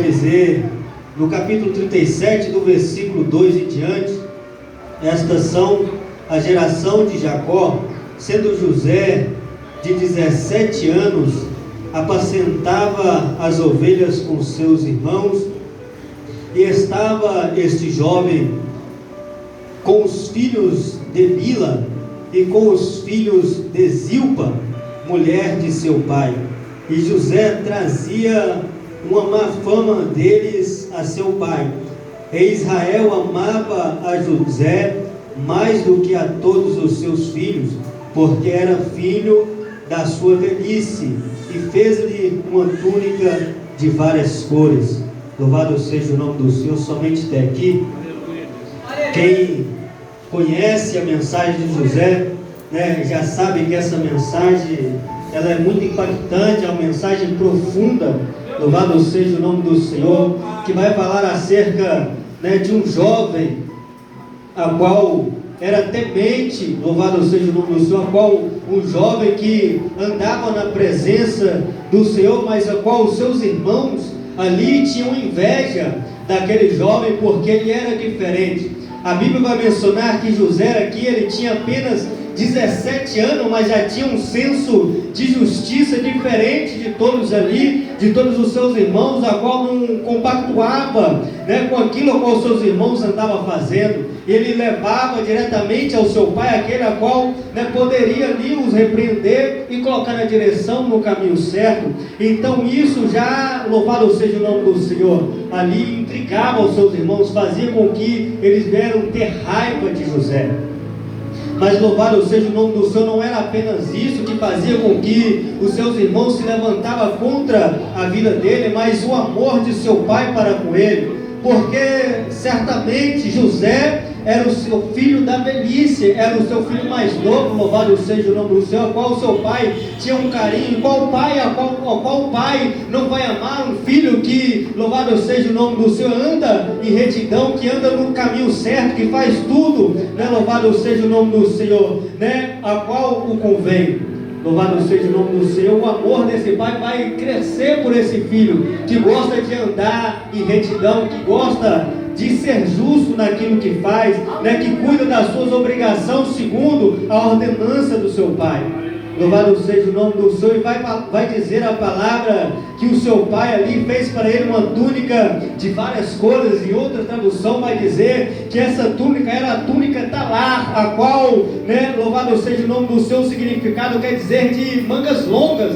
Dizer, no capítulo 37, do versículo 2 em diante, estas são a geração de Jacó, sendo José de 17 anos, apacentava as ovelhas com seus irmãos, e estava este jovem com os filhos de Bila e com os filhos de Zilpa, mulher de seu pai. E José trazia uma má fama deles a seu pai. E Israel amava a José mais do que a todos os seus filhos, porque era filho da sua velhice, e fez-lhe uma túnica de várias cores. Louvado seja o nome do Senhor. Somente até aqui. Quem conhece a mensagem de José, já sabe que essa mensagem ela é muito impactante, é uma mensagem profunda. Louvado seja o nome do Senhor, que vai falar acerca de um jovem, a qual era temente, louvado seja o nome do Senhor, a qual um jovem que andava na presença do Senhor, mas a qual os seus irmãos ali tinham inveja daquele jovem, porque ele era diferente. A Bíblia vai mencionar que José aqui, ele tinha apenas 17 anos, mas já tinha um senso de justiça diferente de todos ali, de todos os seus irmãos, a qual não compactuava com aquilo a qual seus irmãos andavam fazendo. Ele levava diretamente ao seu pai aquele a qual poderia ali os repreender e colocar na direção, no caminho certo. Então isso já, louvado seja o nome do Senhor, ali intrigava os seus irmãos, fazia com que eles vieram ter raiva de José. Mas louvado seja o nome do Senhor, não era apenas isso que fazia com que os seus irmãos se levantavam contra a vida dele, mas o amor de seu pai para com ele, porque certamente José era o seu filho da velhice, era o seu filho mais novo, louvado seja o nome do Senhor, ao qual o seu pai tinha um carinho, qual pai não vai amar um filho que, louvado seja o nome do Senhor, anda em retidão, que anda no caminho certo, que faz tudo, louvado seja o nome do Senhor, a qual o convém. Louvado seja o nome do Senhor. O amor desse pai vai crescer por esse filho, que gosta de andar em retidão, que gosta de ser justo naquilo que faz, que cuida das suas obrigações segundo a ordenança do seu pai. Louvado seja o nome do Senhor. E vai dizer a palavra que o seu pai ali fez para ele uma túnica de várias cores. E outra tradução vai dizer que essa túnica era a túnica talar, a qual, louvado seja o nome do Senhor, o significado quer dizer de mangas longas,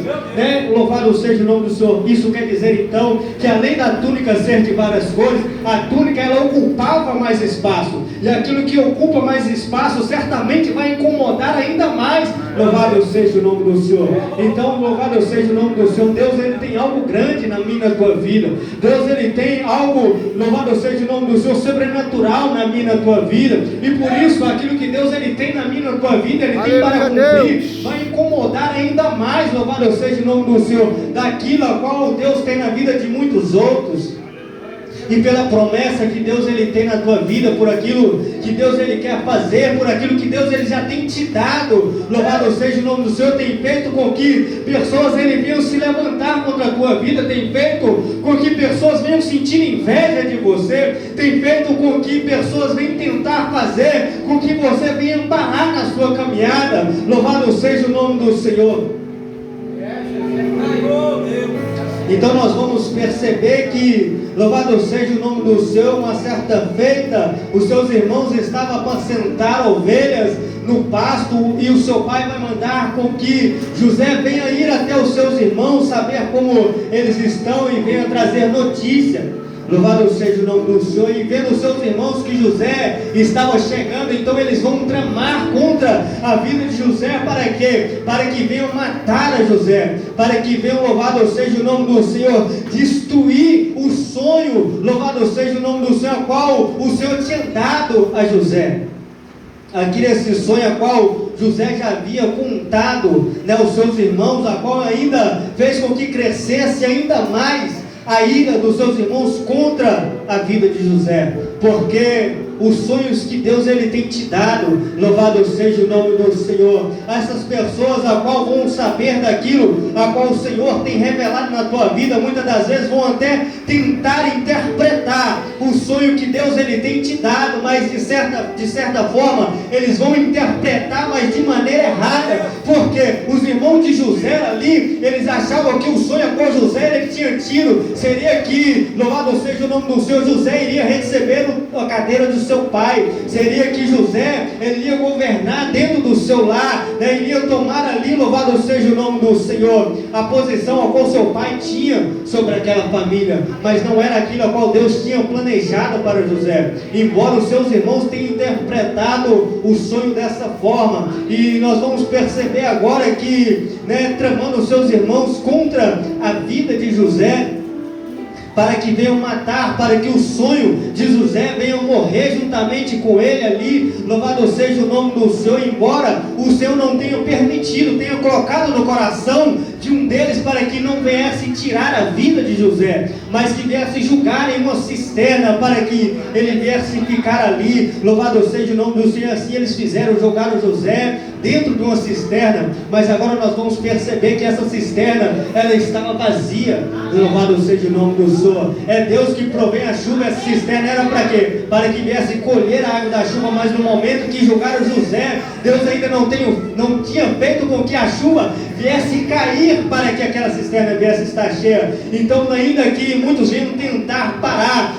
louvado seja o nome do Senhor. Isso quer dizer então que além da túnica ser de várias cores, a túnica ela ocupava mais espaço, e aquilo que ocupa mais espaço certamente vai incomodar ainda mais. Louvado seja o nome do Senhor. Então, louvado seja o nome do Senhor. Deus, ele tem algo grande na minha e na tua vida. Deus, ele tem algo, louvado seja o nome do Senhor, sobrenatural na minha e na tua vida. E por isso, aquilo que Deus, ele tem na minha e na tua vida, ele tem para cumprir, vai incomodar ainda mais, louvado seja o nome do Senhor, daquilo a qual Deus tem na vida de muitos outros. E pela promessa que Deus ele tem na tua vida, por aquilo que Deus ele quer fazer, por aquilo que Deus ele já tem te dado, louvado seja o nome do Senhor, tem feito com que pessoas ele venham se levantar contra a tua vida, tem feito com que pessoas venham sentir inveja de você, tem feito com que pessoas venham tentar fazer com que você venha parar na sua caminhada. Louvado seja o nome do Senhor. Então nós vamos perceber que, louvado seja o nome do Senhor, uma certa feita, os seus irmãos estavam a apacentar ovelhas no pasto, e o seu pai vai mandar com que José venha ir até os seus irmãos, saber como eles estão e venha trazer notícia. Louvado seja o nome do Senhor. E vendo os seus irmãos que José estava chegando, então eles vão tramar contra a vida de José. Para quê? Para que venham matar a José, para que venham, louvado seja o nome do Senhor, destruir o sonho, louvado seja o nome do Senhor, a qual o Senhor tinha dado a José. Aqui nesse sonho a qual José já havia contado aos seus irmãos, a qual ainda fez com que crescesse ainda mais a ira dos seus irmãos contra a vida de José, porque os sonhos que Deus ele tem te dado, louvado seja o nome do Senhor, essas pessoas a qual vão saber daquilo a qual o Senhor tem revelado na tua vida, muitas das vezes vão até tentar interpretar o sonho que Deus ele tem te dado, mas de certa forma eles vão interpretar, mas de maneira errada, porque os irmãos de José ali, eles achavam que o sonho a qual José ele tinha tido seria que, louvado seja o nome do Senhor, José iria receber a cadeira do seu pai, seria que José ele iria governar dentro do seu lar, né? Iria tomar ali, louvado seja o nome do Senhor, a posição a qual seu pai tinha sobre aquela família, mas não era aquilo a qual Deus tinha planejado para José, embora os seus irmãos tenham interpretado o sonho dessa forma, e nós vamos perceber agora que, né, tramando os seus irmãos contra a vida de José, para que venham matar, para que o sonho de José venha morrer juntamente com ele ali, louvado seja o nome do Senhor, embora o Senhor não tenha permitido, tenha colocado no coração de um deles para que não viesse tirar a vida de José, mas que viesse julgar em uma cisterna, para que ele viesse ficar ali, louvado seja o nome do Senhor. Assim eles fizeram, jogaram José dentro de uma cisterna, mas agora nós vamos perceber que essa cisterna, ela estava vazia, louvado seja o nome do Senhor. É Deus que provém a chuva. Essa cisterna era para quê? Para que viesse colher a água da chuva, mas no momento que jogaram José, Deus ainda não tinha feito com que a chuva viesse cair para que aquela cisterna viesse estar cheia. Então, ainda que muitos venham tentar parar,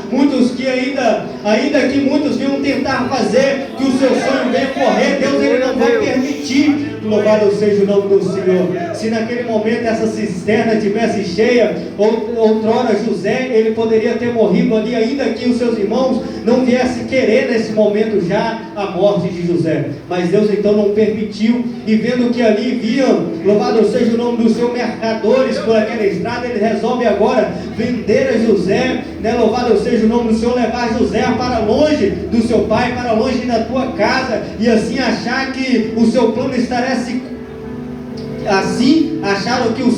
ainda que muitos venham tentar fazer que o seu sonho venha correr, Deus ele não vai permitir. Louvado seja o nome do Senhor. Se naquele momento essa cisterna tivesse cheia, outrora José ele poderia ter morrido ali, ainda que os seus irmãos não viessem querer nesse momento já a morte de José, mas Deus então não permitiu. E vendo que ali viam, louvado seja o nome do Senhor, mercadores por aquela estrada, ele resolve agora vender a José, né? Louvado seja o nome do Senhor, levar José para longe do seu pai, para longe da tua casa, e assim achar que o seu plano estaria assim, acharam que o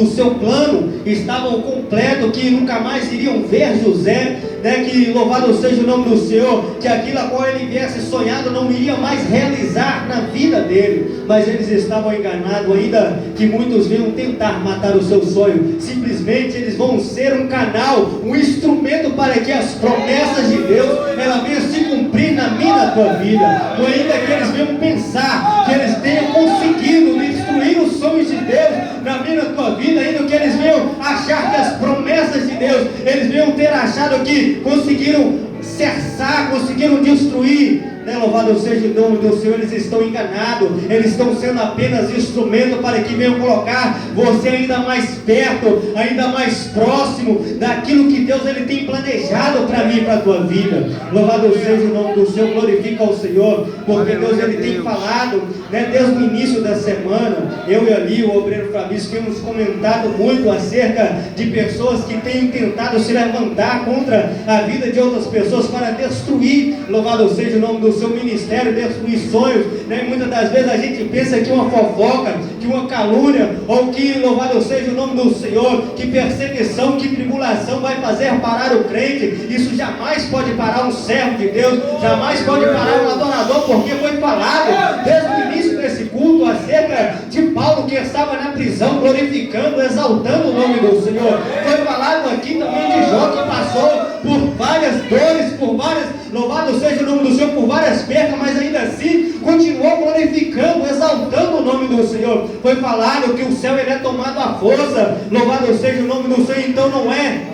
seu plano estava completo, que nunca mais iriam ver José, né? Que louvado seja o nome do Senhor, que aquilo a qual ele viesse sonhado não iria mais realizar na vida dele, mas eles estavam enganados, ainda que muitos venham tentar matar o seu sonho, simplesmente eles vão ser um canal, um instrumento para que as promessas de Deus, ela venha se cumprir na minha e na tua vida, ou ainda que eles venham pensar, que eles tenham conseguido destruir os sonhos de Deus na minha e na tua vida, ainda que eles venham achar que as promessas de Deus, eles venham ter achado que conseguiram cessar, conseguiram destruir, né? Louvado seja o nome do Senhor. Eles estão enganados, eles estão sendo apenas instrumento para que venham colocar você ainda mais perto, ainda mais próximo daquilo que Deus ele tem planejado para mim e para a tua vida. Louvado seja o nome do Senhor, glorifica ao Senhor, porque Deus ele tem falado, né, desde o início da semana. Eu e ali, o obreiro Fabrício, temos comentado muito acerca de pessoas que têm tentado se levantar contra a vida de outras pessoas para destruir, louvado seja o nome do seu ministério, destruir sonhos, né? Muitas das vezes a gente pensa que uma fofoca, que uma calúnia, ou que, louvado seja o nome do Senhor, que perseguição, que tribulação vai fazer parar o crente. Isso jamais pode parar um servo de Deus, jamais pode parar um adorador, porque foi falado desde o início desse culto acerca de Paulo, que estava na prisão glorificando, exaltando o nome do Senhor. Foi falado aqui também de Jó, que passou por várias dores, por várias, louvado seja o nome do Senhor, por várias percas, mas ainda assim continuou glorificando, exaltando o nome do Senhor. Foi falado que o céu ele é tomado à força, louvado seja o nome do Senhor. Então não é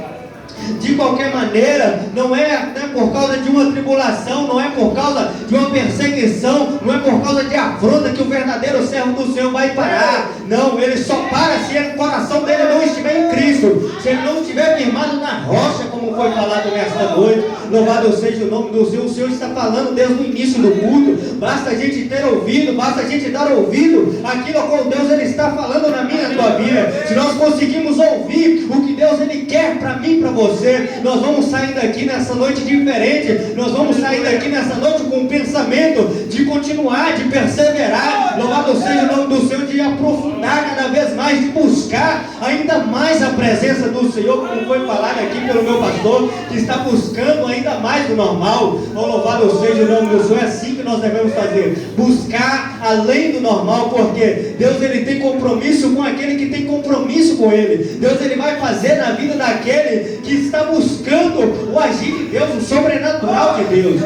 de qualquer maneira, não é, né, por causa de uma tribulação, não é por causa de uma perseguição, não é por causa de afronta que o verdadeiro servo do Senhor vai parar. Não, ele só para se o coração dele não estiver em Cristo, se ele não estiver firmado na rocha, como foi falado nesta noite. Louvado seja o nome do Senhor. O Senhor está falando desde o início do culto. Basta a gente ter ouvido, basta a gente dar ouvido àquilo qual Deus ele está falando na minha e na tua vida. Se nós conseguimos ouvir o que Deus ele quer para mim e para você, nós vamos sair daqui nessa noite diferente. Nós vamos sair daqui nessa noite com o pensamento de continuar, de perseverar. Louvado seja o nome do Senhor, de aprofundar cada vez mais, de buscar ainda mais a presença do Senhor, como foi falado aqui pelo meu pastor, que está buscando ainda mais do normal. Oh, louvado seja o nome do Senhor. É assim que nós devemos fazer, buscar além do normal, porque Deus ele tem compromisso com aquele que tem compromisso com Ele. Deus ele vai fazer na vida daquele que está buscando o agir de Deus, o sobrenatural de Deus.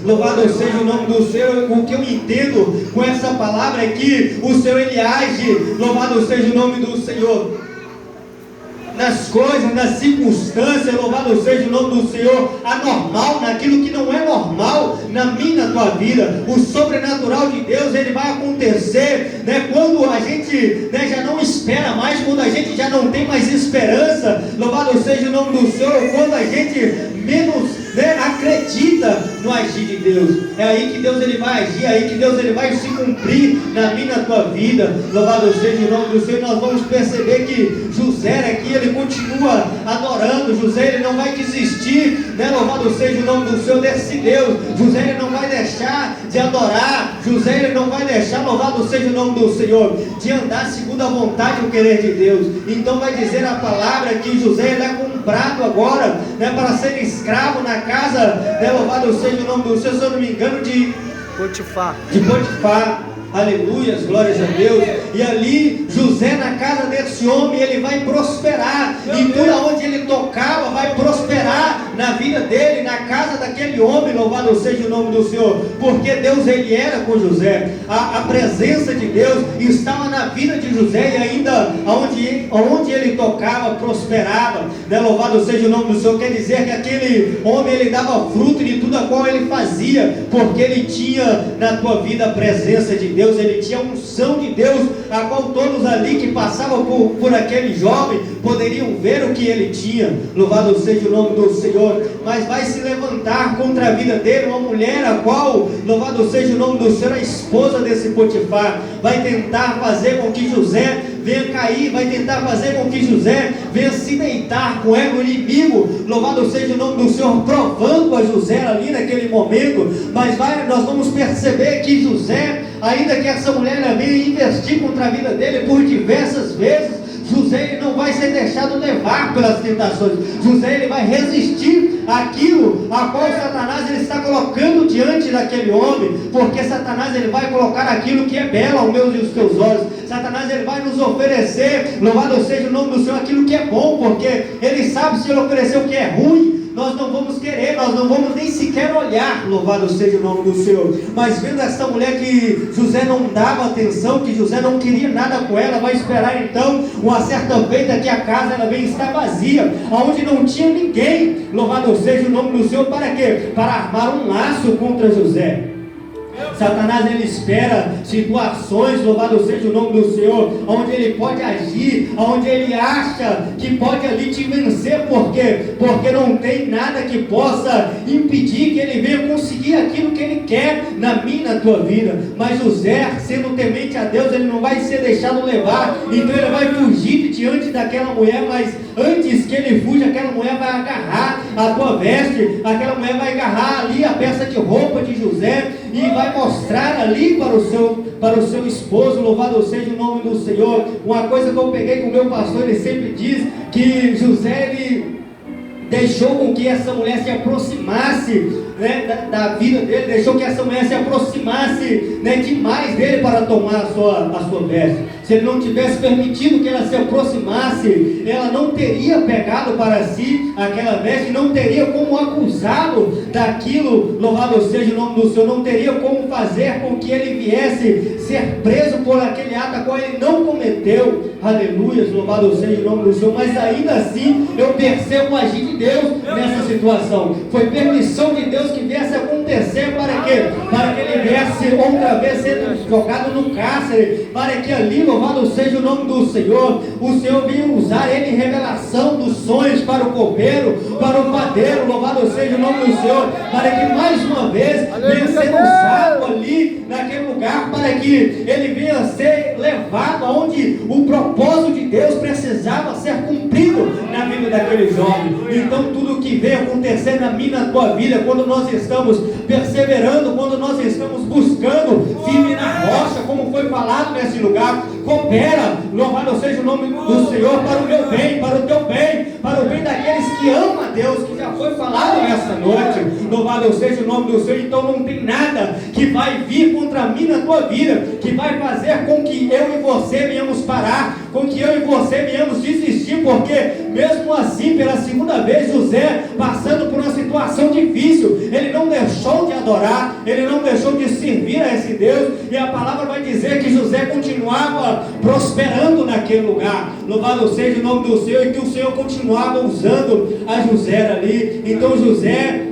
Louvado seja o nome do Senhor. O que eu entendo com essa palavra é que o Senhor ele age, louvado seja o nome do Senhor, nas coisas, nas circunstâncias, louvado seja o nome do Senhor, anormal, naquilo que não é normal na minha e na tua vida. O sobrenatural de Deus ele vai acontecer, né, quando a gente, né, já não espera mais, quando a gente já não tem mais esperança. Louvado seja o nome do Senhor, quando a gente menos, né, acredita no agir de Deus. É aí que Deus ele vai agir, é aí que Deus ele vai se cumprir na minha e na tua vida. Louvado seja o nome do Senhor. Nós vamos perceber que José aqui ele continua adorando. José ele não vai desistir, né? Louvado seja o nome do Senhor, desse Deus. José ele não vai deixar de adorar. José ele não vai deixar, louvado seja o nome do Senhor, de andar segundo a vontade e o querer de Deus. Então vai dizer a palavra que José ele é comprado agora, né, para ser escravo na casa, né, louvado seja o nome do Senhor, se eu não me engano, de Potifar. Aleluias, glórias a Deus. E ali José na casa desse homem ele vai prosperar, e tudo onde ele tocava vai prosperar na vida dele, na casa daquele homem. Louvado seja o nome do Senhor, porque Deus ele era com José. A presença de Deus estava na vida de José, e ainda onde ele tocava prosperava, né? Louvado seja o nome do Senhor. Quer dizer que aquele homem ele dava fruto de tudo a qual ele fazia, porque ele tinha na tua vida a presença de Deus. Ele tinha a unção de Deus, a qual todos ali que passavam por aquele jovem poderiam ver o que ele tinha. Louvado seja o nome do Senhor. Mas vai se levantar contra a vida dele uma mulher, a qual, louvado seja o nome do Senhor, a esposa desse Potifar, vai tentar fazer com que José venha cair, vai tentar fazer com que José venha se deitar com o inimigo. Louvado seja o nome do Senhor, provando a José ali naquele momento. Mas nós vamos perceber que José, ainda que essa mulher venha investir contra a vida dele por diversas vezes, José ele não vai ser deixado levar pelas tentações. José ele vai resistir àquilo a qual Satanás ele está colocando diante daquele homem, porque Satanás ele vai colocar aquilo que é belo aos meus e os teus olhos. Satanás ele vai nos oferecer, louvado seja o nome do Senhor, aquilo que é bom, porque ele sabe se ele oferecer o que é ruim, nós não vamos querer, nós não vamos nem sequer olhar. Louvado seja o nome do Senhor. Mas vendo essa mulher que José não dava atenção, que José não queria nada com ela, vai esperar então uma certa feita que a casa ela vem estar vazia, aonde não tinha ninguém. Louvado seja o nome do Senhor. Para quê? Para armar um laço contra José. Satanás ele espera situações, louvado seja o nome do Senhor, onde ele pode agir, onde ele acha que pode ali te vencer. Por quê? Porque não tem nada que possa impedir que ele venha conseguir aquilo que ele quer na minha e na tua vida. Mas José, sendo temente a Deus, ele não vai ser deixado levar, então ele vai fugir diante daquela mulher. Mas antes que ele fuja, aquela mulher vai agarrar a tua veste, aquela mulher vai agarrar ali a peça de roupa de José e vai mostrar ali para o seu esposo. Louvado seja o nome do Senhor. Uma coisa que eu peguei com o meu pastor, ele sempre diz que José ele deixou com que essa mulher se aproximasse, né, da vida dele, deixou que essa mulher se aproximasse, né, demais dele para tomar a sua veste. Se ele não tivesse permitido que ela se aproximasse, ela não teria pegado para si aquela veste, não teria como acusá-lo daquilo. Louvado seja o nome do Senhor. Não teria como fazer com que ele viesse ser preso por aquele ato a qual ele não cometeu. Aleluia, louvado seja o nome do Senhor. Mas ainda assim eu percebo o agir de Deus nessa situação. Foi permissão de Deus que viesse acontecer. Para quê? Para que ele viesse outra vez sendo jogado no cárcere, para que ali, louvado seja o nome do Senhor, o Senho vinha usar ele em revelação dos sonhos para o copeiro, para o padeiro, louvado seja o nome do Senhor, para que mais uma vez venha ser usado ali naquele lugar, para que ele venha ser levado aonde o propósito de Deus precisava ser cumprido na vida daquele jovem. Então tudo que vem acontecer na minha, na tua vida, quando nós estamos perseverando, quando nós estamos buscando firme na rocha, como foi falado nesse lugar, coopera, louvado seja o nome do Senhor, para o meu bem, para o teu bem, para o bem daqueles que amam a Deus, que já foi falado nessa noite, louvado seja o nome do Senhor. Então não tem nada que vai vir contra mim na tua vida, que vai fazer com que eu e você venhamos parar, com que eu e você venhamos desistir, porque mesmo assim, pela segunda vez, José, passando por uma situação difícil, ele não deixou de adorar, ele não deixou de servir a esse Deus, e a palavra vai dizer que José continuava prosperando naquele lugar, louvado seja o nome do Senhor, e que o Senhor continuava usando a José ali. Então José,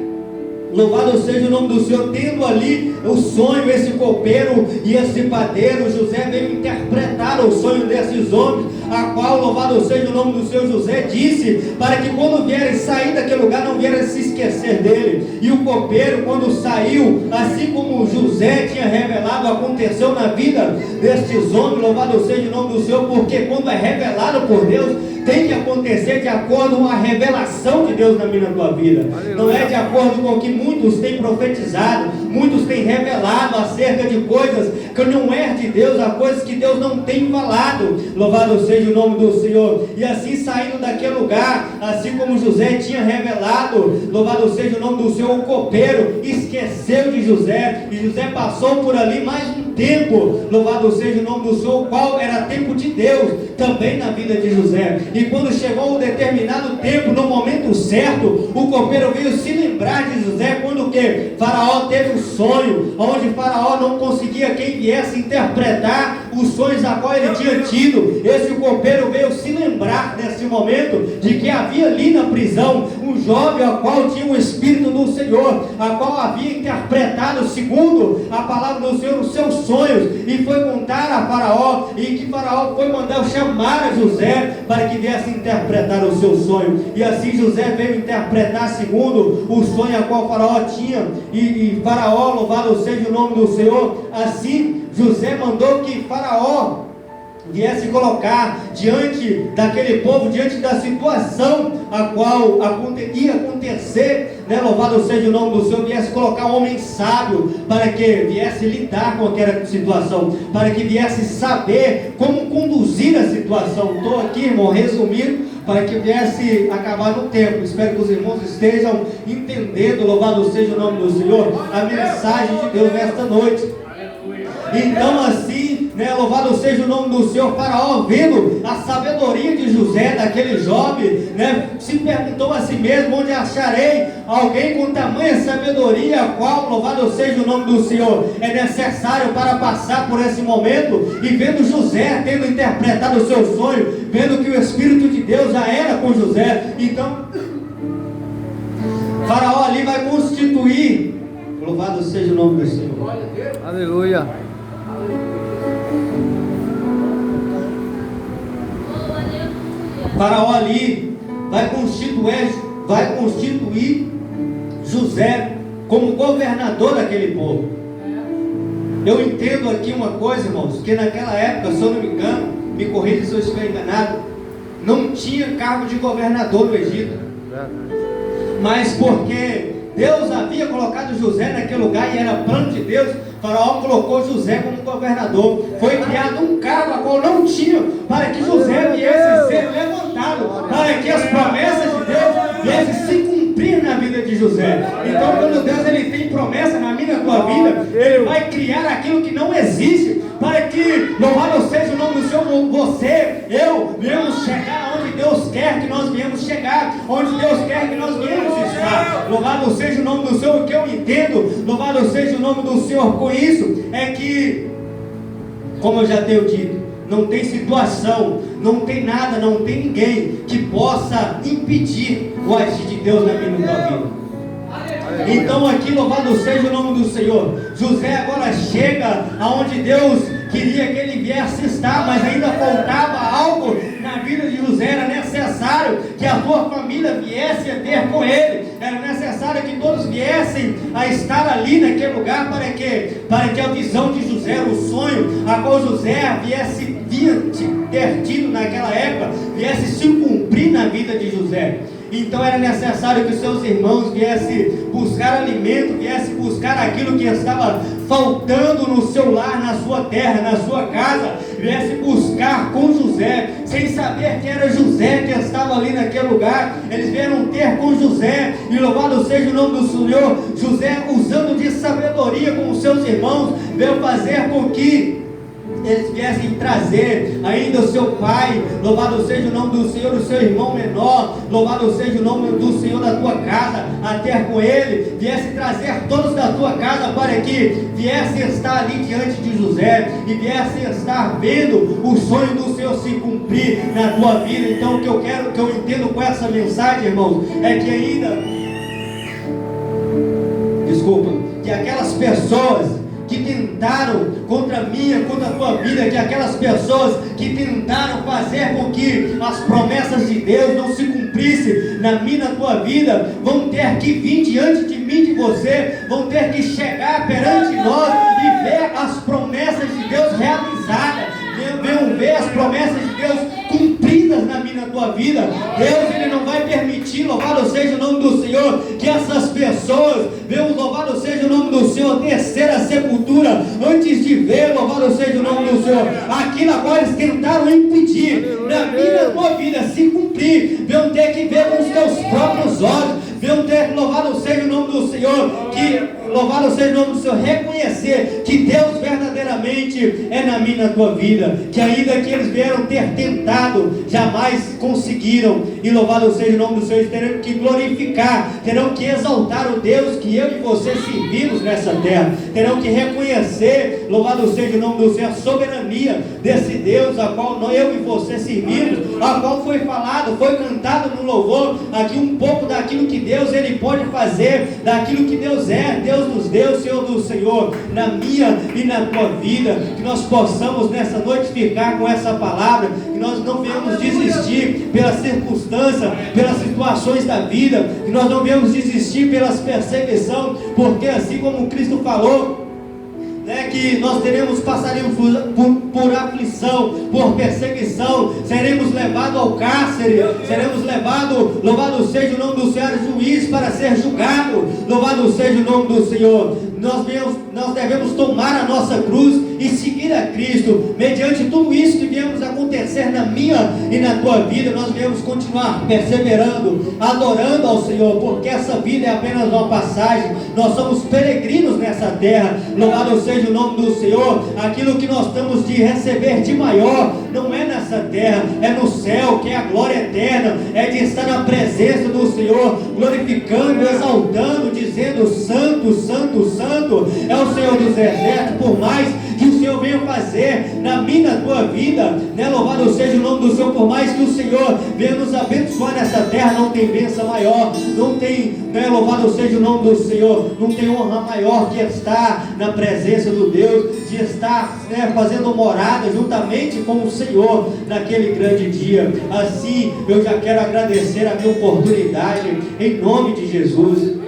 louvado seja o nome do Senhor, tendo ali o sonho, esse copeiro e esse padeiro, José veio interpretar o sonho desses homens, a qual, louvado seja o nome do Senhor, José disse, para que quando vierem sair daquele lugar, não vierem se esquecer dele. E o copeiro, quando saiu, assim como José tinha revelado, aconteceu na vida destes homens, louvado seja o nome do Senhor, porque quando é revelado por Deus, tem que acontecer de acordo com a revelação de Deus na minha, na tua vida. Aleluia. Não é de acordo com o que muitos têm profetizado, muitos têm revelado acerca de coisas que não é de Deus, a coisas que Deus não tem falado. Louvado seja o nome do Senhor. E assim, saindo daquele lugar, assim como José tinha revelado, louvado seja o nome do Senhor, o copeiro esqueceu de José, e José passou por ali mais um tempo, louvado seja o nome do Senhor, o qual era tempo de Deus também na vida de José. E quando chegou um determinado tempo, no momento certo, o copeiro veio se lembrar de José, quando que Faraó teve um sonho, onde Faraó não conseguia quem viesse interpretar os sonhos a qual ele tinha tido. Esse copeiro veio se lembrar nesse momento de que havia ali na prisão um jovem a qual tinha o Espírito do Senhor, a qual havia interpretado segundo a palavra do Senhor os seus sonhos, e foi contar a Faraó, e que Faraó foi mandar chamar a José para que viesse interpretar o seu sonho. E assim José veio interpretar segundo o sonho a qual Faraó tinha, e Faraó, louvado seja o nome do Senhor, assim José mandou que Faraó viesse colocar diante daquele povo, diante da situação a qual ia acontecer, né? Louvado seja o nome do Senhor, viesse colocar um homem sábio, para que viesse lidar com aquela situação, para que viesse saber como conduzir a situação. Estou aqui, irmão, resumindo, para que viesse acabar no tempo. Espero que os irmãos estejam entendendo, louvado seja o nome do Senhor, a mensagem de Deus nesta noite. Então assim, né, louvado seja o nome do Senhor, Faraó, vendo a sabedoria de José, daquele jovem, né, se perguntou a si mesmo: onde acharei alguém com tamanha sabedoria, a qual, louvado seja o nome do Senhor, é necessário para passar por esse momento? E vendo José tendo interpretado o seu sonho, vendo que o Espírito de Deus já era com José, então Faraó ali vai constituir, louvado seja o nome do Senhor, aleluia. Faraó ali vai constituir José como governador daquele povo. Eu entendo aqui uma coisa, irmãos, que naquela época, se eu não me engano, me corrija se eu estiver enganado, não tinha cargo de governador no Egito, mas porque Deus havia colocado José naquele lugar e era plano de Deus, Faraó colocou José como governador. Foi criado um cargo a qual não tinha, para que José viesse ser levantado, para que as promessas de Deus viessem se cumprir na vida de José. Então, quando Deus ele tem promessa na minha e na tua vida, Ele vai criar aquilo que não existe, para que, louvado seja o nome do Senhor, você, eu, venhamos chegar onde Deus quer que nós venhamos chegar, onde Deus quer que nós venhamos estar. Louvado seja o nome do Senhor. O que eu entendo, louvado seja o nome do Senhor, com isso, é que, como eu já tenho dito, não tem situação, não tem nada, não tem ninguém que possa impedir o agir de Deus na minha e na tua vida. Então aqui, louvado seja o nome do Senhor, José agora chega aonde Deus queria que ele viesse estar, mas ainda faltava algo na vida de José. Era necessário que a sua família viesse a ter com ele, era necessário que todos viessem a estar ali naquele lugar, para que a visão de José, o sonho a qual José viesse ter tido naquela época, viesse se cumprir na vida de José. Então era necessário que os seus irmãos viessem buscar alimento, viessem buscar aquilo que estava faltando no seu lar, na sua terra, na sua casa, viessem buscar com José, sem saber que era José que estava ali naquele lugar. Eles vieram ter com José, e louvado seja o nome do Senhor. José, usando de sabedoria com os seus irmãos, veio fazer com que eles viessem trazer ainda o seu pai, louvado seja o nome do Senhor, o seu irmão menor, louvado seja o nome do Senhor da tua casa, até com ele, viesse trazer todos da tua casa, para que viesse estar ali diante de José, e viesse estar vendo o sonho do Senhor se cumprir na tua vida. Então o que eu entendo com essa mensagem, irmãos, é que ainda, que aquelas pessoas que tentaram contra mim, contra a tua vida, que aquelas pessoas que tentaram fazer com que as promessas de Deus não se cumprissem na minha, na tua vida, vão ter que vir diante de mim, de você, vão ter que chegar perante nós e ver as promessas de Deus realizadas, venham ver as promessas de Deus cumpridas na minha, na tua vida. Deus, ele não vai permitir, louvado seja o nome do Senhor, que essas pessoas venham, louvado seja o nome do Senhor, descer a sepultura antes de ver, louvado seja o nome do Senhor, aquilo agora eles tentaram impedir na minha, na tua vida se cumprir. Venham ter que ver com os teus próprios olhos, venham ter que, louvado seja o nome do Senhor, que louvado seja o nome do Senhor, reconhecer que Deus verdadeiramente é na minha, na tua vida, que ainda que eles vieram ter tentado, jamais conseguiram. E louvado seja o nome do Senhor, eles terão que glorificar, terão que exaltar o Deus que eu e você servimos nessa terra, terão que reconhecer, louvado seja o nome do Senhor, a soberania desse Deus a qual eu e você servimos, a qual foi falado, foi cantado no louvor aqui um pouco daquilo que Deus ele pode fazer, daquilo que Deus é, Deus nos deu, Senhor do Senhor, na minha e na tua vida. Que nós possamos nessa noite ficar com essa palavra, que nós não venhamos desistir pela circunstância, pelas situações da vida, que nós não venhamos desistir pelas perseguições, porque assim como Cristo falou, que nós passaremos por aflição, por perseguição, seremos levados ao cárcere, seremos levados, louvado seja o nome do Senhor, juiz para ser julgado, louvado seja o nome do Senhor. Nós devemos tomar a nossa cruz e seguir a Cristo. Mediante tudo isso que viemos acontecer na minha e na tua vida, nós viemos continuar perseverando, adorando ao Senhor, porque essa vida é apenas uma passagem. Nós somos peregrinos nessa terra. Louvado seja o nome do Senhor. Aquilo que nós estamos de receber de maior não é nessa terra, é no céu, que é a glória eterna, é de estar na presença do Senhor, glorificando, exaltando, dizendo: Santo, Santo, Santo é o Senhor dos exércitos. Por mais que o Senhor venha fazer na minha, na tua vida, louvado seja o nome do Senhor, por mais que o Senhor venha nos abençoar nessa terra, não tem bênção maior, não tem, louvado seja o nome do Senhor, não tem honra maior que estar na presença do Deus, de estar fazendo morada juntamente com o Senhor naquele grande dia. Assim eu já quero agradecer a minha oportunidade, em nome de Jesus.